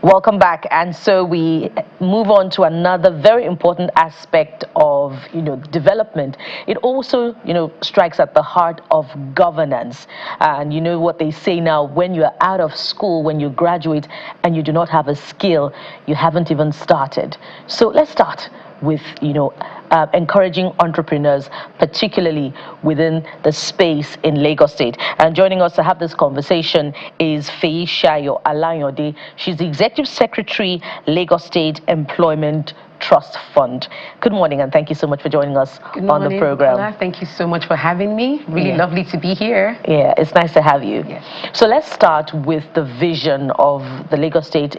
Welcome back. And so we move on to another very important aspect of, development. It also, strikes at the heart of governance. And you know what they say now, when you're out of school, when you graduate and you do not have a skill, you haven't even started. So let's start with, encouraging entrepreneurs, particularly within the space in Lagos State. And joining us to have this conversation is Feyi Alayode. She's the Executive Secretary, Lagos State Employment Trust Fund. Good morning, and thank you so much for joining us on the program. Bukola. Thank you so much for having me. Really lovely to be here. Yeah, it's nice to have you. Yes. So let's start with the vision of the Lagos State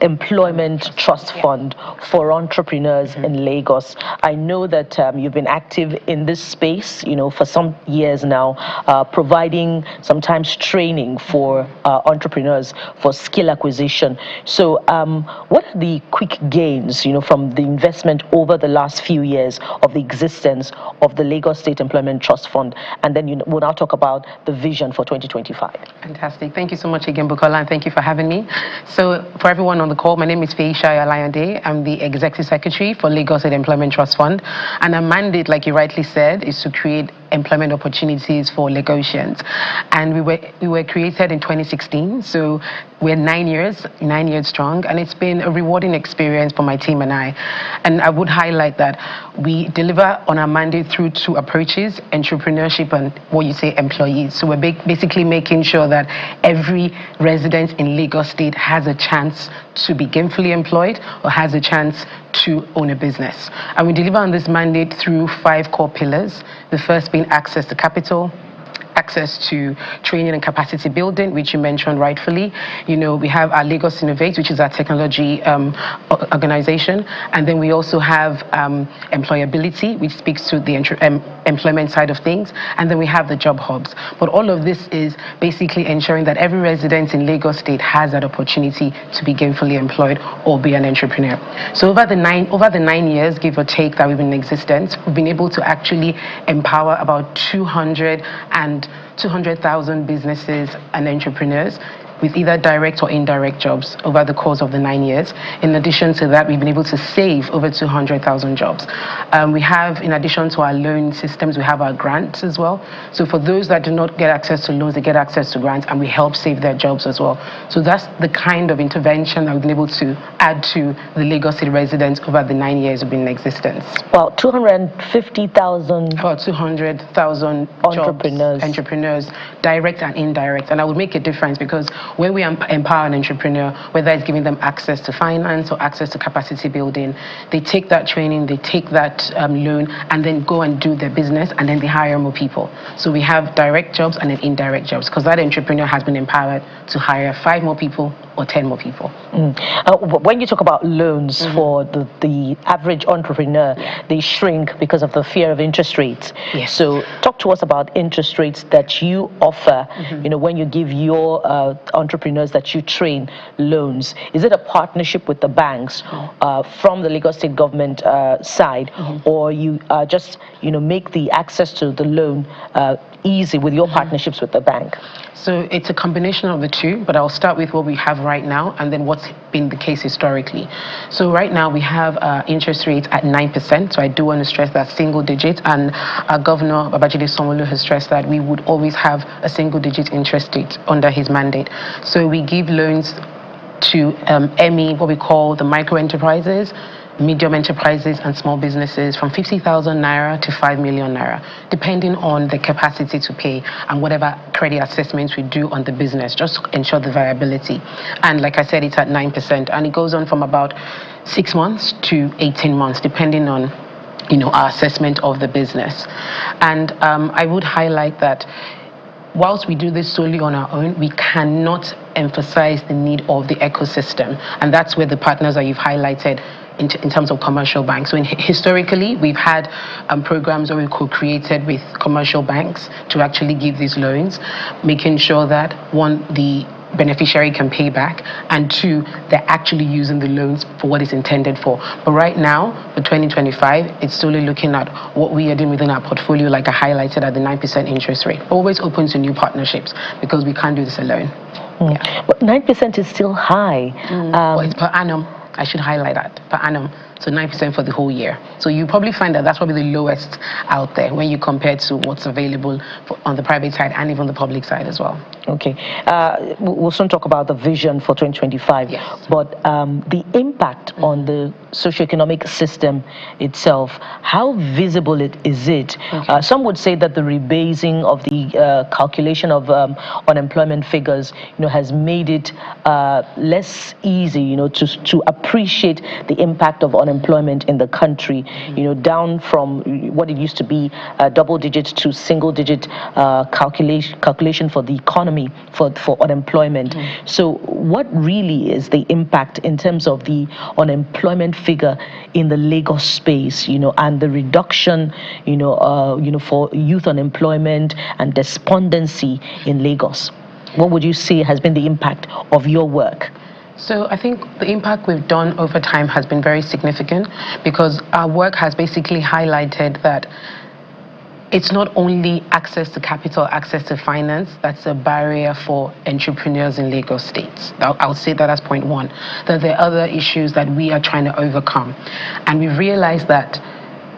Employment Trust Fund for entrepreneurs in Lagos. I know that you've been active in this space, for some years now, providing sometimes training for entrepreneurs for skill acquisition. So what are the quick gains, from the investment over the last few years of the existence of the Lagos State Employment Trust Fund? And then we'll now talk about the vision for 2025. Fantastic. Thank you so much again, Bukola, and thank you for having me. So for everyone on the call, my name is Feyi Alayode. I'm the Executive Secretary for Lagos State Employment Trust Fund. And our mandate, like you rightly said, is to create employment opportunities for Lagosians. And we were created in 2016, so we're 9 years strong, and it's been a rewarding experience for my team and I. And I would highlight that we deliver on our mandate through two approaches: entrepreneurship and what you say employees. So we're basically making sure that every resident in Lagos State has a chance to be gainfully employed or has a chance to own a business. And we deliver on this mandate through 5 core pillars. The first being access to capital, access to training and capacity building, which you mentioned rightfully. We have our Lagos Innovate, which is our technology organization. And then we also have employability, which speaks to the employment side of things. And then we have the job hubs. But all of this is basically ensuring that every resident in Lagos State has that opportunity to be gainfully employed or be an entrepreneur. So over the 9 years, give or take, that we've been in existence, we've been able to actually empower about 200,000 businesses and entrepreneurs with either direct or indirect jobs over the course of the 9 years. In addition to that, we've been able to save over 200,000 jobs. We have, in addition to our loan systems, we have our grants as well. So for those that do not get access to loans, they get access to grants, and we help save their jobs as well. So that's the kind of intervention that we've been able to add to the Lagos City residents over the 9 years we've been in existence. Well, 250,000. About 200,000 entrepreneurs, direct and indirect. And I would make a difference, because when we empower an entrepreneur, whether it's giving them access to finance or access to capacity building, they take that training, they take that loan, and then go and do their business, and then they hire more people. So we have direct jobs and then indirect jobs, because that entrepreneur has been empowered to hire 5 more people or 10 more people. When you talk about loans for the average entrepreneur, they shrink because of the fear of interest rates. Yes. So talk to us about interest rates that you offer, when you give your entrepreneurs that you train loans. Is it a partnership with the banks from the Lagos State government side, or you just make the access to the loan easy with your partnerships with the bank? So it's a combination of the two, but I'll start with what we have right now and then what's been the case historically. So right now we have interest rates at 9%. So I do want to stress that single digit, and our Governor Babajide Sanwo-Olu has stressed that we would always have a single digit interest rate under his mandate. So we give loans to ME, what we call the micro enterprises, medium enterprises and small businesses, from 50,000 naira to 5 million naira, depending on the capacity to pay and whatever credit assessments we do on the business, just to ensure the viability. And like I said, it's at 9%, and it goes on from about 6 months to 18 months, depending on our assessment of the business. And I would highlight that whilst we do this solely on our own, we cannot emphasize the need of the ecosystem, and that's where the partners that you've highlighted in terms of commercial banks. So historically, we've had programs where we co-created with commercial banks to actually give these loans, making sure that, one, the beneficiary can pay back, and 2, they're actually using the loans for what it's intended for. But right now, for 2025, it's solely looking at what we are doing within our portfolio, like I highlighted, at the 9% interest rate. Always open to new partnerships, because we can't do this alone. Yeah. But 9% is still high. Well, it's per annum. I should highlight that, per annum. So 9% for the whole year. So you probably find that that's probably the lowest out there when you compare to what's available on the private side and even the public side as well. Okay. We'll soon talk about the vision for 2025. Yes. But the impact on the socioeconomic system itself, how visible is it? Okay. Some would say that the rebasing of the calculation of unemployment figures, has made it less easy, to appreciate the impact of unemployment in the country, down from what it used to be double digit to single digit calculation for the economy for unemployment. So what really is the impact in terms of the unemployment figure in the Lagos space, and the reduction, for youth unemployment and despondency in Lagos? What would you say has been the impact of your work? So I think the impact we've done over time has been very significant, because our work has basically highlighted that it's not only access to capital, access to finance, that's a barrier for entrepreneurs in Lagos State. I'll say that as point one, that there are other issues that we are trying to overcome. And we've realized that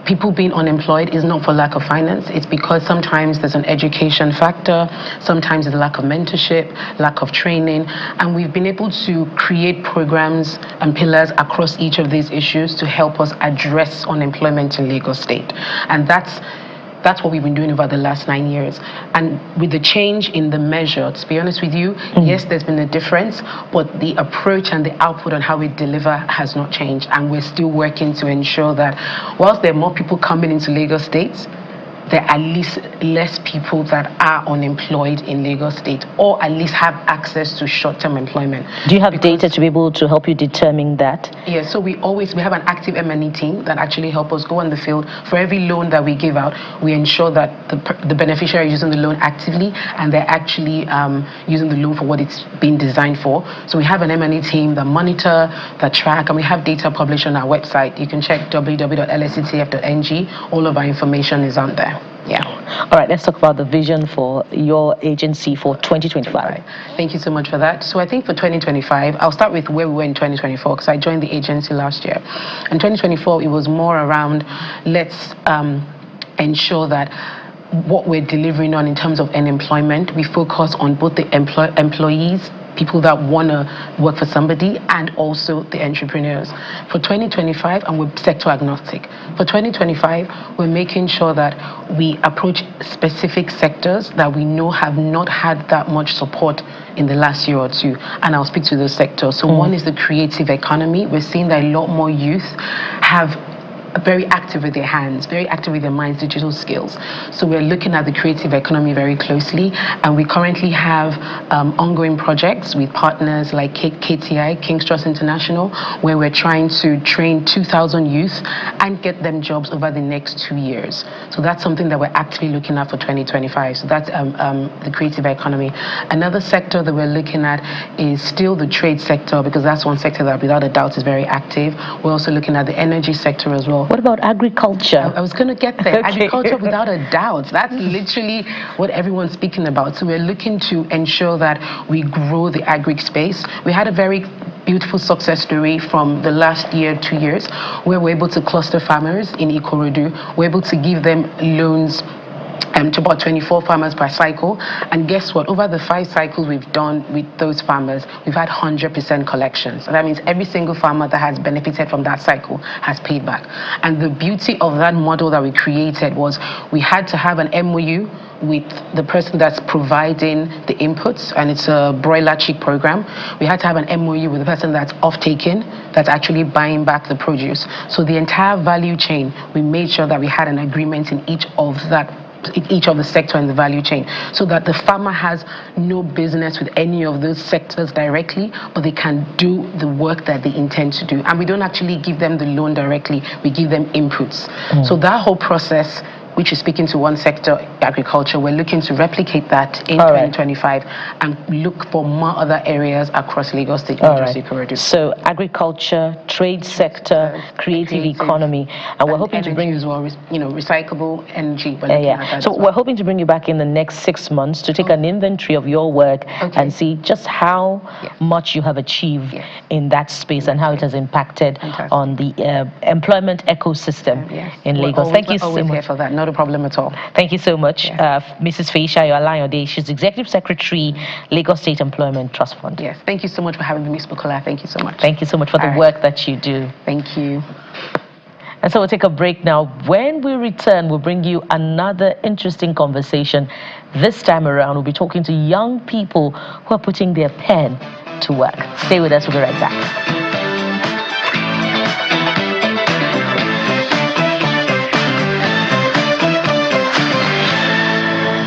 people being unemployed is not for lack of finance. It's because sometimes there's an education factor, sometimes there's a lack of mentorship, lack of training, and we've been able to create programs and pillars across each of these issues to help us address unemployment in Lagos State. And that's what we've been doing over the last 9 years. And with the change in the measure, to be honest with you, yes, there's been a difference, but the approach and the output on how we deliver has not changed. And we're still working to ensure that whilst there are more people coming into Lagos State, there are at least less people that are unemployed in Lagos State, or at least have access to short-term employment. Do you have data to be able to help you determine that? Yeah, so we have an active M&E team that actually help us go on the field. For every loan that we give out, we ensure that the beneficiary is using the loan actively, and they're actually using the loan for what it's been designed for. So we have an M&E team that monitor, that track, and we have data published on our website. You can check www.lstef.ng. All of our information is on there. Yeah. All right, let's talk about the vision for your agency for 2025. Right. Thank you so much for that. So I think for 2025, I'll start with where we were in 2024, because I joined the agency last year. In 2024, it was more around let's ensure that what we're delivering on in terms of unemployment, we focus on both the employees, people that want to work for somebody, and also the entrepreneurs. For 2025, and we're sector agnostic. For 2025, we're making sure that we approach specific sectors that we know have not had that much support in the last year or two, and I'll speak to those sectors. So one is the creative economy. We're seeing that a lot more youth have very active with their hands, very active with their minds, digital skills. So we're looking at the creative economy very closely, and we currently have ongoing projects with partners like KTI, King's Trust International, where we're trying to train 2,000 youth and get them jobs over the next 2 years. So that's something that we're actively looking at for 2025. So that's the creative economy. Another sector that we're looking at is still the trade sector, because that's one sector that without a doubt is very active. We're also looking at the energy sector as well. What about agriculture? I was going to get there. Okay. Agriculture, without a doubt. That's literally what everyone's speaking about. So we're looking to ensure that we grow the agri space. We had a very beautiful success story from the last year, 2 years, where we're able to cluster farmers in Ikorodu. We're able to give them loans to about 24 farmers per cycle. And guess what? Over the 5 cycles we've done with those farmers, we've had 100% collections. So that means every single farmer that has benefited from that cycle has paid back. And the beauty of that model that we created was we had to have an MOU with the person that's providing the inputs, and it's a broiler chick program. We had to have an MOU with the person that's off-taking, that's actually buying back the produce. So the entire value chain, we made sure that we had an agreement in each of the sector in the value chain, so that the farmer has no business with any of those sectors directly, but they can do the work that they intend to do. And we don't actually give them the loan directly, we give them inputs. So that whole process which is speaking to one sector, agriculture. We're looking to replicate that in 2025 and look for more other areas across Lagos State industry corridors. So agriculture, trade sector, creative economy, and we're hoping to bring as well, recyclable energy. So we're hoping to bring you back in the next 6 months to take an inventory of your work and see just how much you have achieved in that space and how it has impacted on the employment ecosystem in Lagos. Thank you so much. Here for that. Not a problem at all. Thank you so much, Mrs. Feisha Yolayode. She's Executive Secretary, Lagos State Employment Trust Fund. Yes. Thank you so much for having me, Ms. Bukola. Thank you so much. Thank you so much for the work that you do. Thank you. And so we'll take a break now. When we return, we'll bring you another interesting conversation. This time around, we'll be talking to young people who are putting their pen to work. Stay with us. We'll be right back.